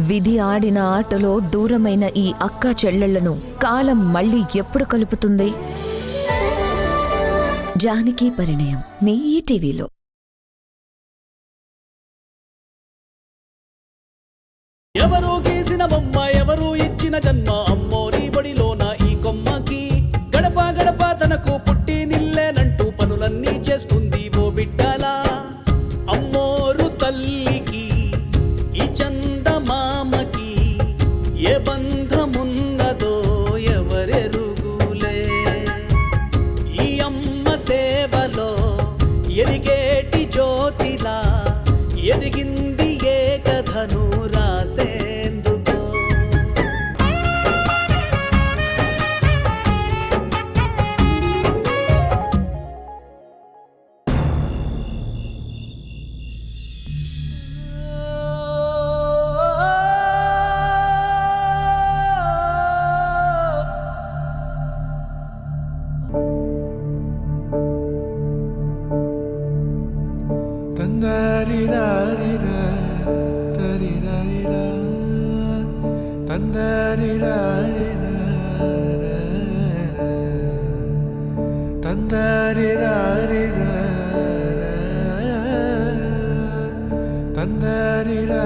విధి ఆడిన ఆటలో దూరమైన ఈ అక్కా చెల్లెళ్లను కాలం మళ్ళీ ఎప్పుడు కలుపుతుంది? జానకి పరిణయం మీ ఈటీవీలో. ఎవరో గీసిన బొమ్మ, ఎవరో ఇచ్చిన జన్మ, అమ్మోరి బడిలోన ఈ కొమ్మకి గడప గడప తనకు పుట్టి నిల్లేనంటూ పనులన్నీ చేస్తుంది ఓ బిడ్డలా. అమ్మోరు తల్లికి ఈ చందమామకి ఏ బంధమున్నదో ఎవరెరుగులే. ఈ అమ్మ సేవలో ఎరిగేటి జ్యోతిలా ఎదిగింది ఏ కథను రాసేందుకో. తందరిరారిరా తరిరారిరా తందరిరారిరా తందరిరారిరా తందరిరారిరా.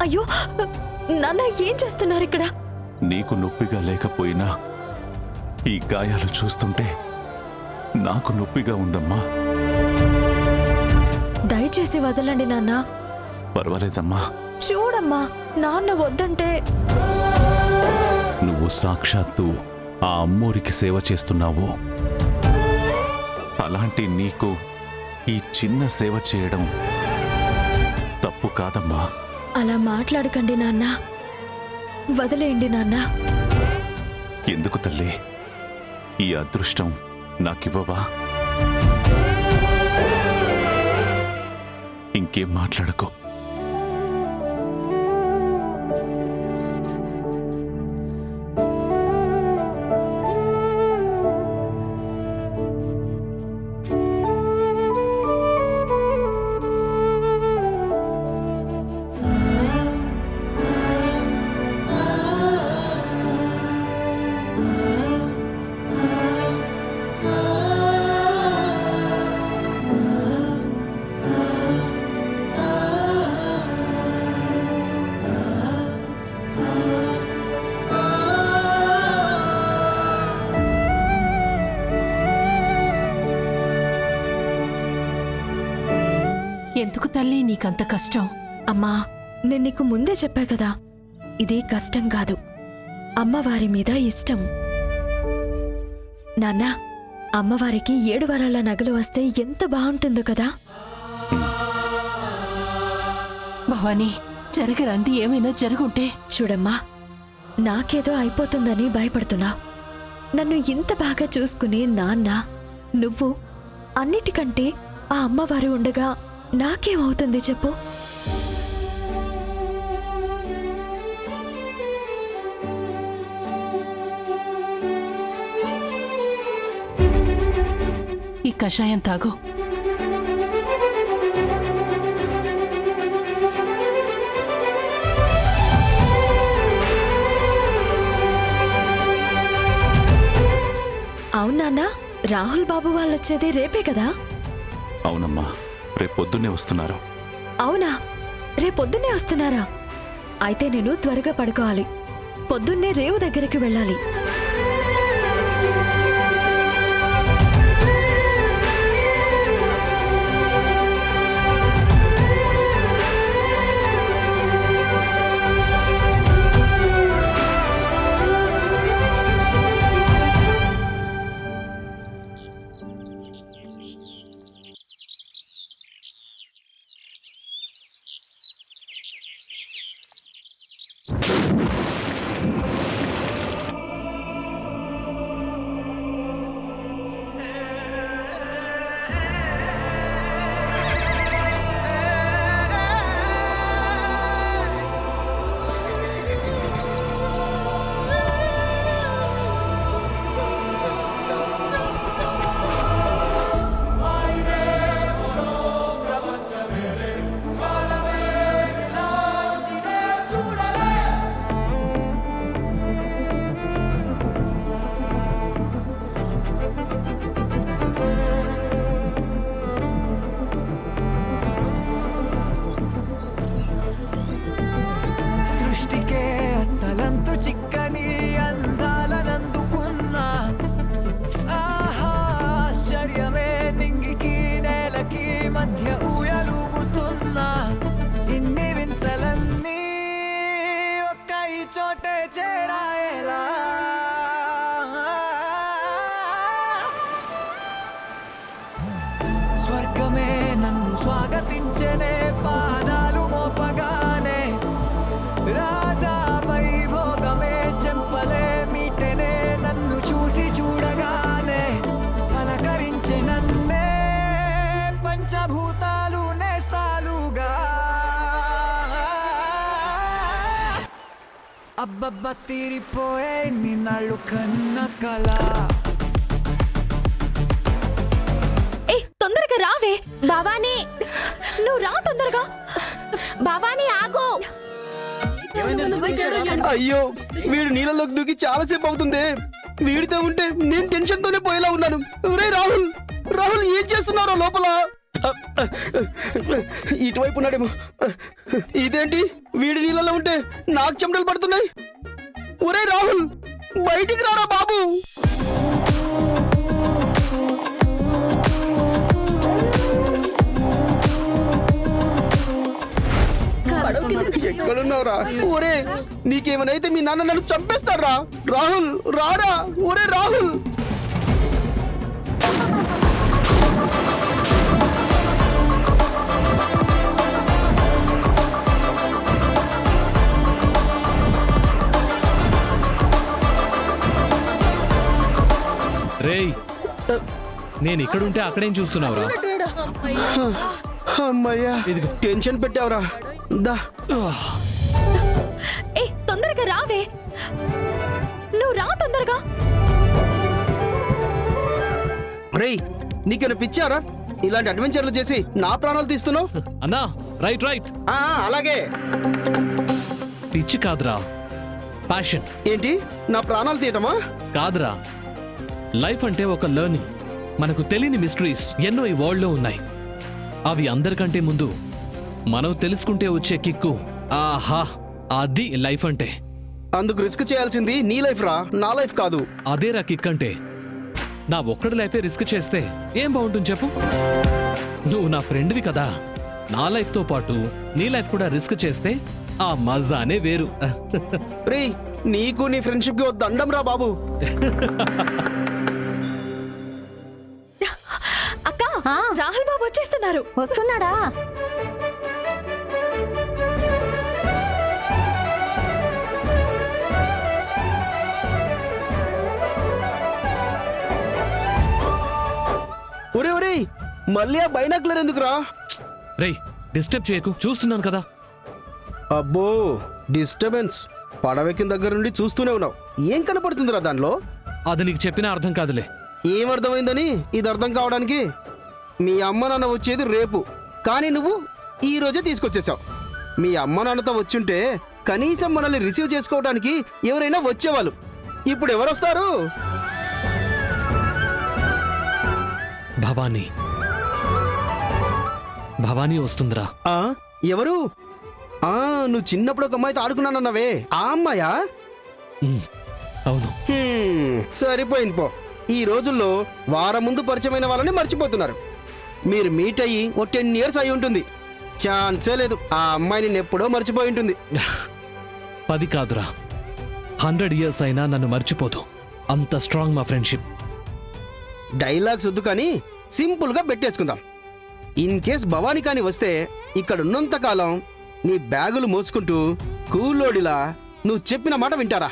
అయ్యో నాన్న, ఏం చేస్తున్నారు ఇక్కడ? నీకు నొప్పిగా లేకపోయినా ఈ గాయాలు చూస్తుంటే నాకు నొప్పిగా ఉందమ్మా. దయచేసి వదలండి నాన్న. పర్వాలేదమ్మా. చూడమ్మా, నాన్న వద్దంటే. నువ్వు సాక్షాత్తు ఆ అమ్మోరికి సేవ చేస్తున్నావు. అలాంటి నీకు ఈ చిన్న సేవ చేయడం తప్పు కాదమ్మా. అలా మాట్లాడకండి నాన్న, వదిలేయండి నాన్న. ఎందుకు తల్లి, ఈ అదృష్టం నాకివ్వవా? ఇంకేం మాట్లాడకు. ఎందుకు తల్లి నీకంత కష్టం? అమ్మా, నేను నీకు ముందే చెప్పా కదా, ఇది కష్టం కాదు, అమ్మవారి మీద ఇష్టం. నాన్న, అమ్మవారికి 7 వారాల నగలు వస్తే ఎంత బాగుంటుందో కదా. భవానీ, జరగరంది ఏమైనా జరుగుంటే? చూడమ్మా, నాకేదో అయిపోతుందని భయపడుతున్నా. నన్ను ఇంత బాగా చూసుకునే నాన్న, నువ్వు, అన్నిటికంటే ఆ అమ్మవారు ఉండగా నాకేమవుతుంది చెప్పు? ఈ కషాయం తాగు. అవునా, రాహుల్ బాబు వాళ్ళొచ్చేది రేపే కదా? అవునమ్మా, రేపొద్దున్నే వస్తున్నారు. అవునా, రేపొద్దున్నే వస్తున్నారా? అయితే నేను త్వరగా పడుకోవాలి. పొద్దున్నే రేవు దగ్గరికి వెళ్ళాలి. అంతు చిక్కని అందాలనందుకున్నా ఆహా ఆశ్చర్యమే నింగికి నేలకి మధ్య ఊయలుగుతున్నా ఇన్ని వింతలన్నీ ఒక్క ఈ చోటే చేరాయేలా స్వర్గమే నన్ను స్వాగతించనే పాదాలు మోపగానే రాజా వైభోగమే చెంపలే మీటనే నన్ను చూసి చూడగానే పలకరించే నన్నే పంచభూతాలు నేస్తాలుగా అబ్బబ్బ తీరిపోయే నిన్నాళ్ళు కన్న కళ ఏ తొందరగా రావే భవానీ, నువ్వు రా తొందరగా. భవానీ ఆగు. అయ్యో వీడు నీళ్ళలోకి దూకి చాలాసేపు అవుతుంది. వీడితో ఉంటే నేను టెన్షన్ తోనే పోయేలా ఉన్నాను. రే రాహుల్, రాహుల్ ఏం చేస్తున్నారో లోపల? ఇటువైపు ఉన్నాడేమో. ఇదేంటి వీడి నీళ్ళలో ఉంటే నాకు చెమటలు పడుతున్నాయి. ఒరే రాహుల్, బయటికి రారా బాబు. ఎక్కడున్నావురా? ఒరే నీకేమనైతే మీ నాన్న నన్ను చంపేస్తారా? రాహుల్ రారా. ఒరే రాహుల్. రేయ్, నేను ఇక్కడుంటే అక్కడేం చూస్తున్నావురా? అమ్మయ్యా, టెన్షన్ పెట్టావురా. దా ఏ తొందరగా రావే. నువ్వు రా తొందరగా. రేయ్ నీకేమైనా పిచ్చారా? ఇలాంటి అడ్వెంచర్లు చేసి నా ప్రాణాలు తీస్తున్నావు? అన్నా రైట్ రైట్. అలాగే. పిచ్చి కాదురా, ప్యాషన్. ఏంటి నా ప్రాణాలు తీయటమా? కాదురా, లైఫ్ అంటే ఒక లెర్నింగ్. మనకు తెలియని మిస్టరీస్ ఎన్నో ఈ వరల్డ్ లో ఉన్నాయి. అవి అందరికంటే ముందు మనం తెలుసుకుంటే వచ్చే కిక్కు, ఆహా, అది లైఫ్ అంటే. అందుకు రిస్క్ చేయాల్సింది నీ లైఫ్ రా, నా లైఫ్ కాదు. అదేరా కిక్ అంటే. నా ఒక్కడి లైఫే రిస్క్ చేస్తే ఏం బాగుంటుంది చెప్పు? నువ్వు నా ఫ్రెండ్వి కదా. నా లైఫ్ తో పాటు నీ లైఫ్ కూడా రిస్క్ చేస్తే ఆ మజానే వేరు. రే నీకు నీ ఫ్రెండ్షిప్ కి దండం రా బాబు. అక్క, రాహుల్ బాబు వచ్చేస్తున్నారు. వస్తున్నాడా? ఒరే ఒరే మళ్ళీ ఆ బైనాక్యులర్ ఎందుకురా? రేయ్ డిస్టర్బ్ చేయకు, చూస్తున్నాను కదా. అబ్బో డిస్టర్బెన్స్. పడవెక్కిన దగ్గర నుండి చూస్తూనే ఉన్నావు. ఏం కనపడుతుందిరా దానిలో? అది నీకు చెప్పినా అర్థం కాదులే. ఏమర్థమైందని ఇది అర్థం కావడానికి? మీ అమ్మ నాన్న వచ్చేది రేపు, కానీ నువ్వు ఈ రోజే తీసుకొచ్చేసావు. మీ అమ్మ నాన్నతో వచ్చుంటే కనీసం మనల్ని రిసీవ్ చేసుకోవడానికి ఎవరైనా వచ్చేవాళ్ళు. ఇప్పుడు ఎవరు వస్తారు? భవానీ, భవానీ వస్తుందిరా. ఎవరు? నువ్వు చిన్నప్పుడు ఒక అమ్మాయితో ఆడుకున్నానన్నావే, ఆ అమ్మాయా? అవును. సరిపోయింది పో. ఈ రోజుల్లో వారం ముందు పరిచయమైన వాళ్ళని మర్చిపోతున్నారు. మీరు మీట్ అయ్యి ఓ 10 years అయి ఉంటుంది. ఛాన్సే లేదు. ఆ అమ్మాయి నిన్ను ఎప్పుడో మర్చిపోయి ఉంటుంది. 10 కాదురా, 100 years అయినా నన్ను మర్చిపోదు. అంత స్ట్రాంగ్ మా ఫ్రెండ్షిప్. డైలాగ్స్ వద్దు కానీ సింపుల్ గా పెట్టేసుకుందాం. ఇన్ కేస్ భవానీ కాని వస్తే ఇక్కడ ఉన్నంత కాలం నీ బ్యాగులు మోసుకుంటూ కూలోడిలా నువ్వు చెప్పిన మాట వింటారా?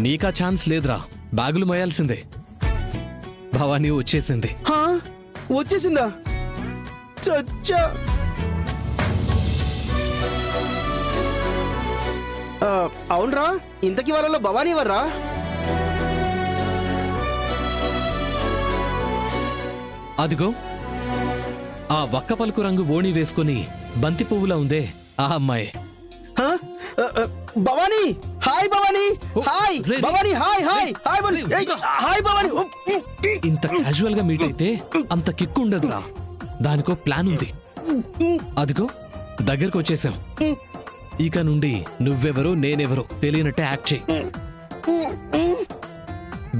నీకా ఛాన్స్ లేదురా, బ్యాగులు మోయాల్సిందే. భవానీ వచ్చేసింది. హా? వచ్చేసిందా? చచ్చా. అవునరా, ఇంతకీ వాళ్ళలో భవానీ ఎవర్రా? అదిగో ఆ వక్క పలుకు రంగు ఓణి వేసుకుని బంతి పువ్వులా ఉందే ఆ అమ్మాయి. హా? భవానీ, హాయ్ భవానీ, హాయ్ రే, రే. Bhavani, hi hi hi Bhavani, ఏయ్, హాయ్ భవానీ. ఇంత క్యాజువల్ గా మీట్ అయితే అంత కిక్కు ఉండదురా. దానికో ప్లాన్ ఉంది. అదిగో దగ్గరకు వచ్చేసాం. ఇక నుండి నువ్వెవరో నేనెవరో తెలియనట్టే యాక్ట్ చేయి.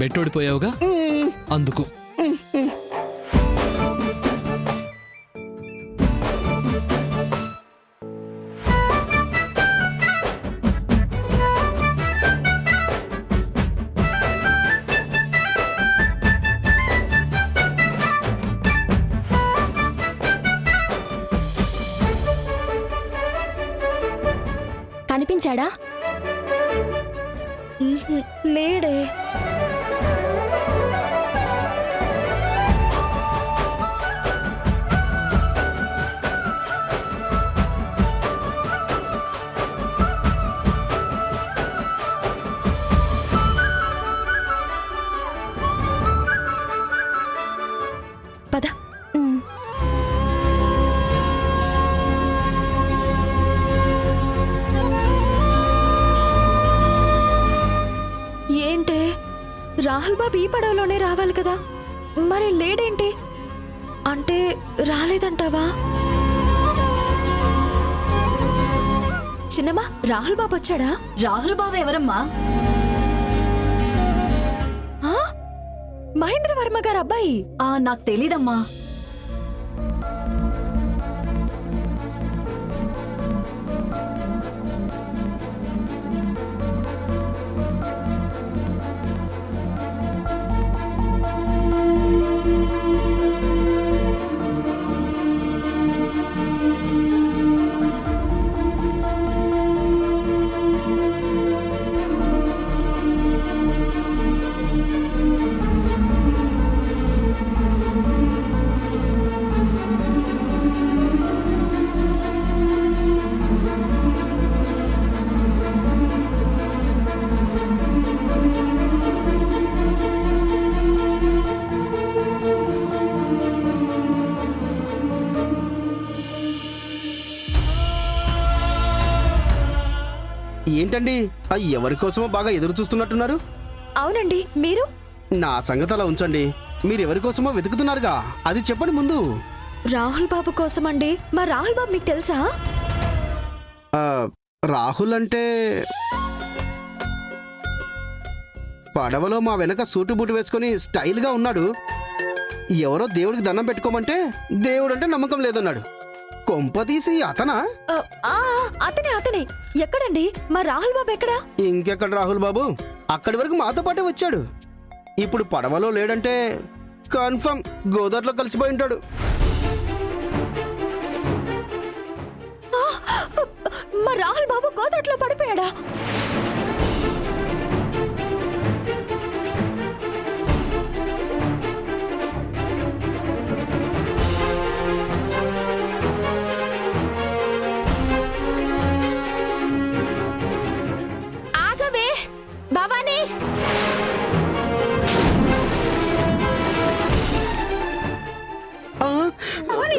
బెట్టోడిపోయావుగా అందుకు. కనిపించాడా? లేడే. పద. ఏంటే, రాహుల్ బాబు ఈ పడవలోనే రావాలి కదా, మరి లేడేంటి? అంటే రాలేదంటావా? చిన్నమ్మా, రాహుల్ బాబు వచ్చాడా? రాహుల్ బాబు ఎవరమ్మా? ఆ? మహేంద్ర వర్మ గారు అబ్బాయి. నాకు తెలీదమ్మా. ఏంటండి, ఎవరి కోసమో బాగా ఎదురు చూస్తున్నట్టున్నారు? అవునండి, మీరు? నా సంగతి అలా ఉంచండి. మీరు ఎవరి కోసమో వెతుకుతున్నారుగా, అది చెప్పండి ముందు. రాహుల్ బాబు కోసం అండి. మా రాహుల్ బాబు మీకు తెలుసా? రాహుల్ అంటే పడవలో మా వెనక సూటు బూటు వేసుకుని స్టైల్గా ఉన్నాడు. ఎవరో దేవుడికి దండం పెట్టుకోమంటే దేవుడు అంటే నమ్మకం లేదన్నాడు. కొంపదీసి అతనా? అతనే అతనే. ఎక్కడండి మా రాహుల్ బాబు? ఎక్కడా? ఇంకెక్కడ రాహుల్ బాబు, అక్కడి వరకు మాతో పాటే వచ్చాడు. ఇప్పుడు పడవలో లేడంటే కన్ఫర్మ్ గోదావరిలో కలిసిపోయి ఉంటాడు. మా రాహుల్ బాబు గోదావరిలో పడిపోయాడా? ఆగవే భవానీ.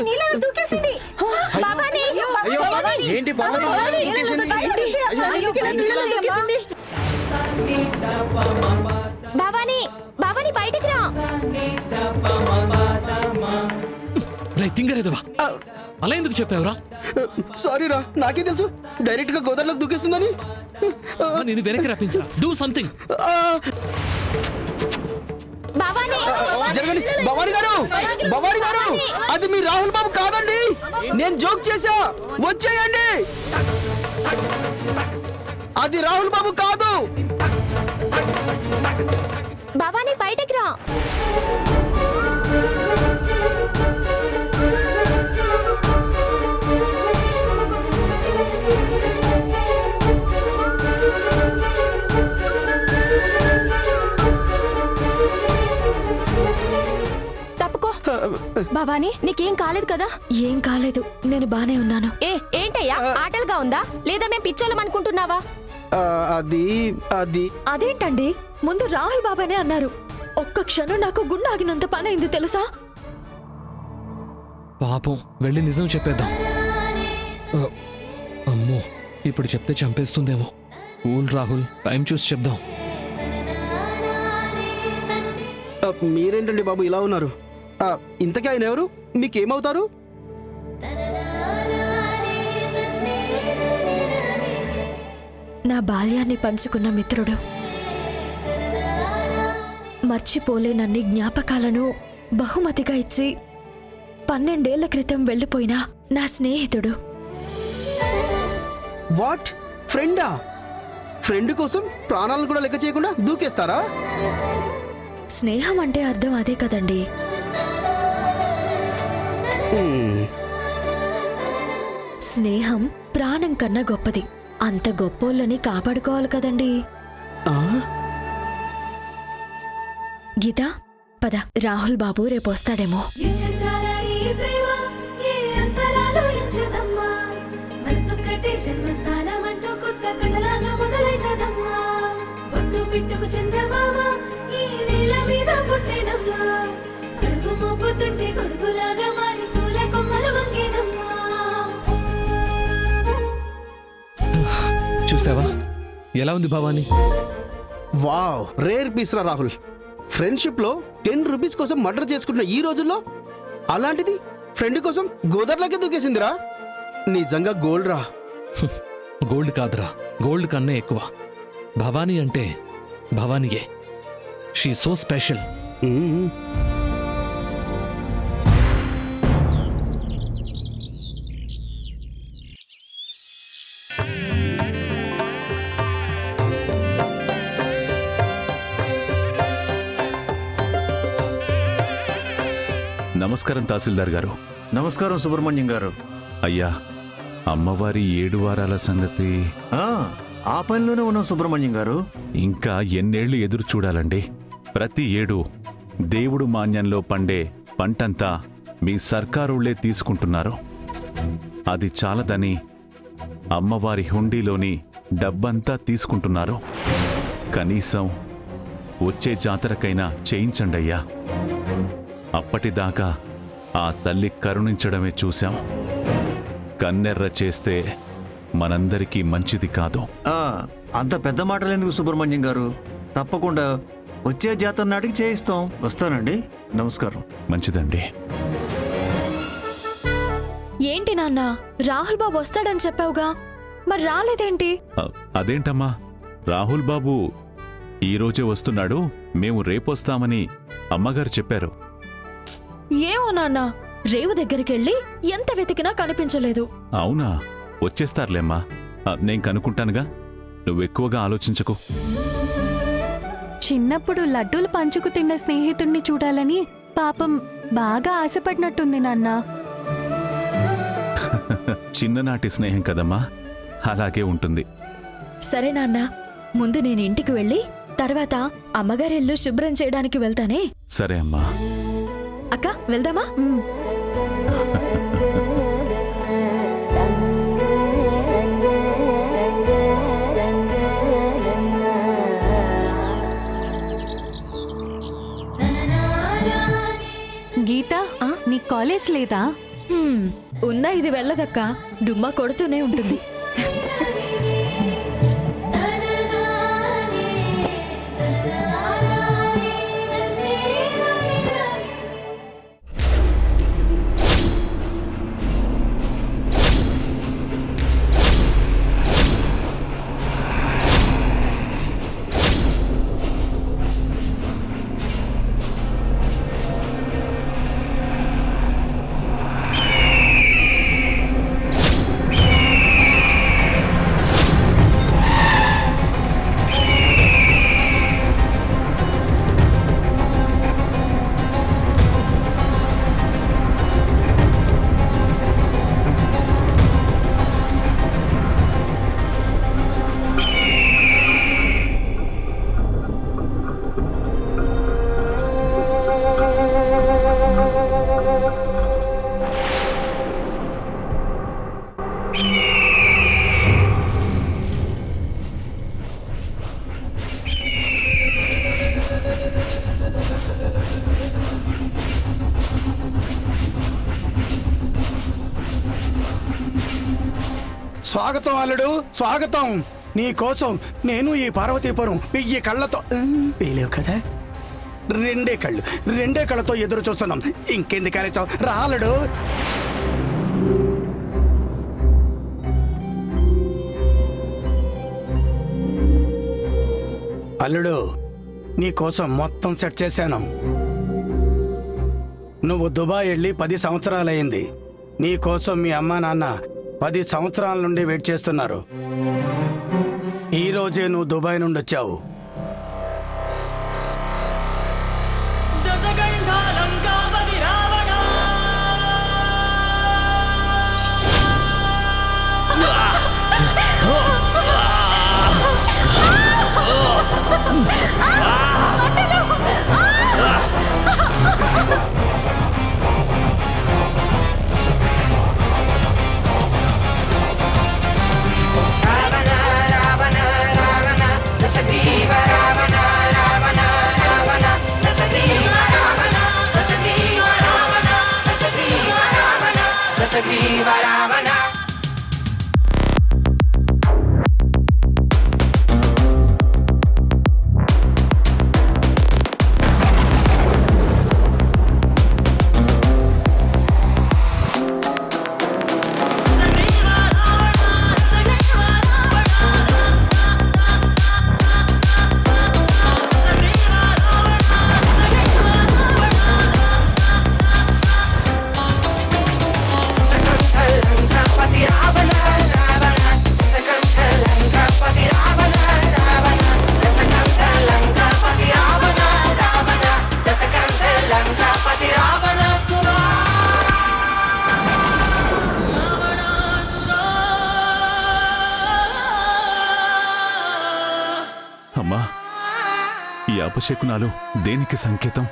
నీళ్ళలో దూకేసింది. భవానీ, ఏంటి భవానీ? భవానీ, భవానీ బయటికి రా. తింగరేదవా, అలా ఎందుకు చెప్పావురా? సారీరా, నాకే తెలుసు డైరెక్ట్ గా గోదావరిలోకి దూకేస్తుందని. నేను వెనక్కి రప్పించరా. Do something. భవానీ, జరగండి. భవానీ గారు, భవానీ గారు, అది మీ రాహుల్ బాబు కాదండి. నేను జోక్ చేశా, వచ్చేయండి. అది రాహుల్ బాబు కాదు. భవానీ బయటికి రా. భవానీ నీకేం కాలేదు కదా? ఏం కాలేదు, నేను బానే ఉన్నాను. ఏంటయ్యా ఆటలుగా ఉందా లేదా మేము పిచ్చోళ్ళం అనుకుంటున్నావా? అది అది అదేంటండి, ముందు రాహుల్ బాబానే అన్నారు. ఒక్క క్షణం నాకు గుండె ఆగినంత పని అయింది తెలుసా? పాపం, వెళ్ళి నిజం చెప్పేద్దాం. అమ్మో, ఇప్పుడు చెప్తే చంపేస్తుందేమో. కూల్ రాహుల్, టైం చూసి చెప్దాం. మీరేంటండి బాబు ఇలా ఉన్నారు? ఇంతకీ ఆయన ఎవరు? మీకేమవుతారు? నా బాల్యాన్ని పంచుకున్న మిత్రుడు, మర్చిపోలేనన్ని జ్ఞాపకాలను బహుమతిగా ఇచ్చి 12 ఏళ్ల క్రితం వెళ్ళిపోయిన నా స్నేహితుడు. వాట్? ఫ్రెండా? ఫ్రెండ్ కోసం ప్రాణాలను కూడా లెక్క చేయకుండా దూకేస్తారా? స్నేహం అంటే అర్థం అదే కదండి. స్నేహం ప్రాణం కన్నా గొప్పది. అంత గొప్పోళ్ళని కాపాడుకోవాలి కదండి. గీత, పద, రాహుల్ బాబు రేపు వస్తాడేమో. చూసావా ఎలా ఉంది భవానీ? వావ్, రేర్ పీస్ రా రాహుల్. ఫ్రెండ్షిప్ లో 10 రూపీస్ కోసం మర్డర్ చేసుకుంటున్న ఈ రోజుల్లో అలాంటిది ఫ్రెండ్ కోసం గోదావరిలోకి దూకేసిందిరా. నిజంగా గోల్డ్ రా. గోల్డ్ కాదురా, గోల్డ్ కన్నా ఎక్కువ. భవానీ అంటే భవానీయే. She so special. నమస్కారం తహసీల్దార్ గారు. నమస్కారం సుబ్రహ్మణ్యం గారు. అయ్యా, అమ్మవారి 7 వారాల సంగతి ఆ పనిలోనే ఉన్నాం సుబ్రహ్మణ్యం గారు. ఇంకా ఎన్నేళ్లు ఎదురు చూడాలండి? ప్రతి ఏడు దేవుడు మాన్యంలో పండే పంటంతా మీ సర్కారుళ్లే తీసుకుంటున్నారు. అది చాలదని అమ్మవారి హుండీలోని డబ్బంతా తీసుకుంటున్నారు. కనీసం వచ్చే జాతరకైనా చేయించండయ్యా. అప్పటిదాకా ఆ తల్లి కరుణించడమే చూశాం. కన్నెర్ర చేస్తే మనందరికీ మంచిది కాదు. అంత పెద్ద మాటలెందుకు సుబ్రహ్మణ్యం గారు? తప్పకుండా వచ్చే జాతర నాటికి చేయిస్తాం. వస్తానండి. నమస్కారం. మంచిదండి. ఏంటి నాన్న, రాహుల్ బాబు వస్తాడని చెప్పావుగా, మరి రాలేదేంటి? అదేంటమ్మా, రాహుల్ బాబు ఈరోజే వస్తున్నాడు, మేము రేపొస్తామని అమ్మగారు చెప్పారు. ఏమో నాన్న, రేవు దగ్గరికెళ్ళి ఎంత వెతికినా కనిపించలేదు. అవునా? వచ్చేస్తారులేమ్మా, నేను కనుక్కుంటానుగా, నువ్వెక్కువగా ఆలోచించకు. చిన్నప్పుడు లడ్డూలు పంచుకు తిన్న స్నేహితుణ్ణి చూడాలని పాపం బాగా ఆశపడినట్టుంది నాన్న. చిన్ననాటి స్నేహం కదమ్మా, అలాగే ఉంటుంది. సరే నాన్న, ముందు నేను ఇంటికి వెళ్ళి తర్వాత అమ్మగారిల్లు శుభ్రం చేయడానికి వెళ్తానే. సరే అమ్మా. అక్క, వెళ్దామా? గీత, నీ కాలేజ్ లేదా? ఉన్నా, ఇది వెళ్ళదక్క. డుమ్మా కొడుతూనే ఉంటుంది. స్వాగతం అల్లుడు, స్వాగతం. నీ కోసం నేను ఈ పార్వతీపురం 1000 కళ్ళతో వేయలేవు కదా, రెండే కళ్ళతో ఎదురు చూస్తున్నాం. ఇంకెందుకు అరిచావు? రాలడు. అల్లుడు, నీ కోసం మొత్తం సెట్ చేశాను. నువ్వు దుబాయ్ వెళ్ళి 10 సంవత్సరాలయ్యింది. నీ కోసం మీ అమ్మా నాన్న 10 సంవత్సరాల నుండి వెయిట్ చేస్తున్నారు. ఈ రోజే నువ్వు దుబాయ్ నుండి వచ్చావు. అమ్మా, ఈ అపశకునాలు దేనికి సంకేతం?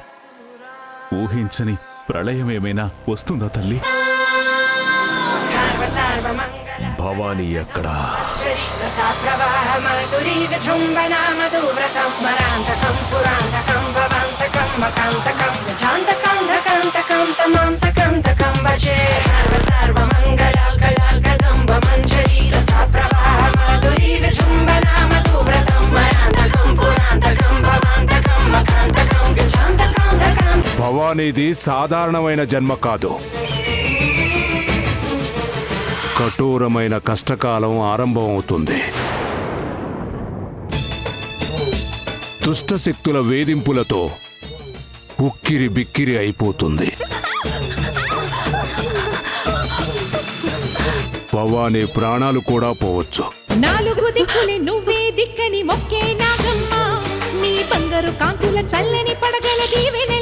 ఊహించని ప్రళయమేమైనా వస్తుందా తల్లి? భవానీ ఎక్కడా? భవానీది సాధారణమైన జన్మ కాదు. కఠోరమైన కష్టకాలం ఆరంభం అవుతుంది. దుష్టశక్తుల వేధింపులతో ఉక్కిరి బిక్కిరి అయిపోతుంది. భవానీ ప్రాణాలు కూడా పోవచ్చు. 4 దిక్కులే నువ్వే దిక్కని మొక్కే నాగమ్మ, నీ బంగారు కాంతుల చల్లని పడగల దీవెన